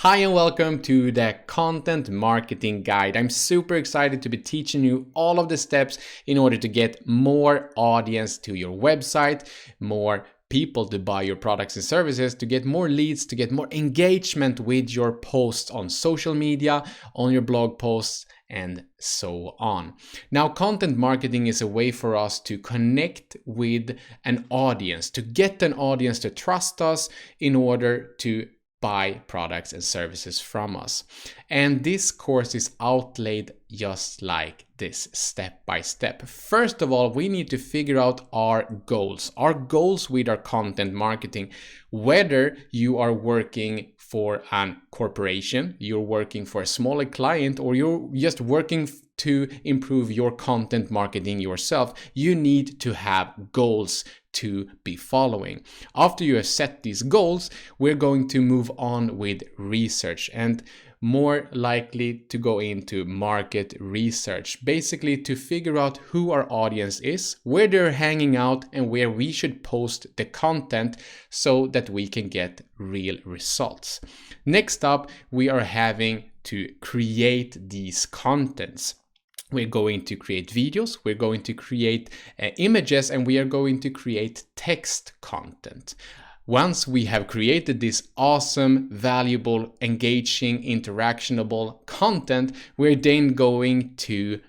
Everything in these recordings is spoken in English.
Hi and welcome to the Content Marketing Guide. I'm super excited to be teaching you all of the steps in order to get more audience to your website, more people to buy your products and services, to get more leads, to get more engagement with your posts on social media, on your blog posts, and so on. Now, content marketing is a way for us to connect with an audience, to get an audience to trust us in order to buy products and services from us. And this course is outlaid just like this, step by step. First of all, we need to figure out our goals with our content marketing. Whether you are working for a corporation, you're working for a smaller client, or you're just working to improve your content marketing yourself, you need to have goals to be following. After you have set these goals, we're going to move on with research, and more likely to go into market research, basically to figure out who our audience is, where they're hanging out, and where we should post the content so that we can get real results. Next up, we are having to create these contents. We're going to create videos, we're going to create images, and we are going to create text content. Once we have created this awesome, valuable, engaging, interactionable content, we're then going to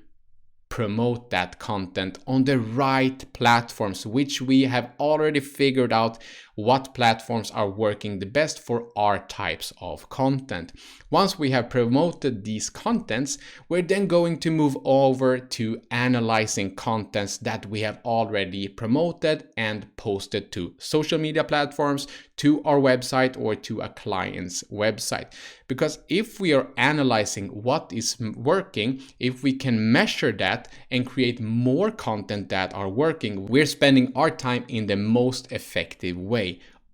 promote that content on the right platforms, which we have already figured out what platforms are working the best for our types of content. Once we have promoted these contents, we're then going to move over to analyzing contents that we have already promoted and posted to social media platforms, to our website, or to a client's website. Because if we are analyzing what is working, if we can measure that and create more content that are working, we're spending our time in the most effective way.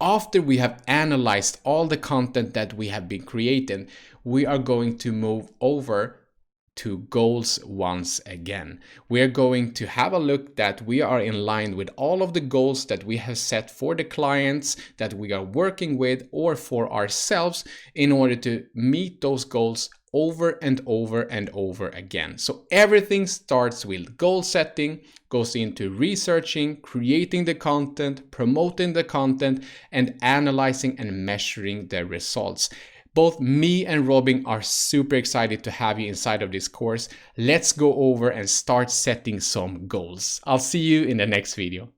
After we have analyzed all the content that we have been creating, we are going to move over to goals once again. We are going to have a look that we are in line with all of the goals that we have set for the clients that we are working with, or for ourselves, in order to meet those goals over and over and over again. So everything starts with goal setting, goes into researching, creating the content, promoting the content, and analyzing and measuring the results. Both me and Robin are super excited to have you inside of this course. Let's go over and start setting some goals. I'll see you in the next video.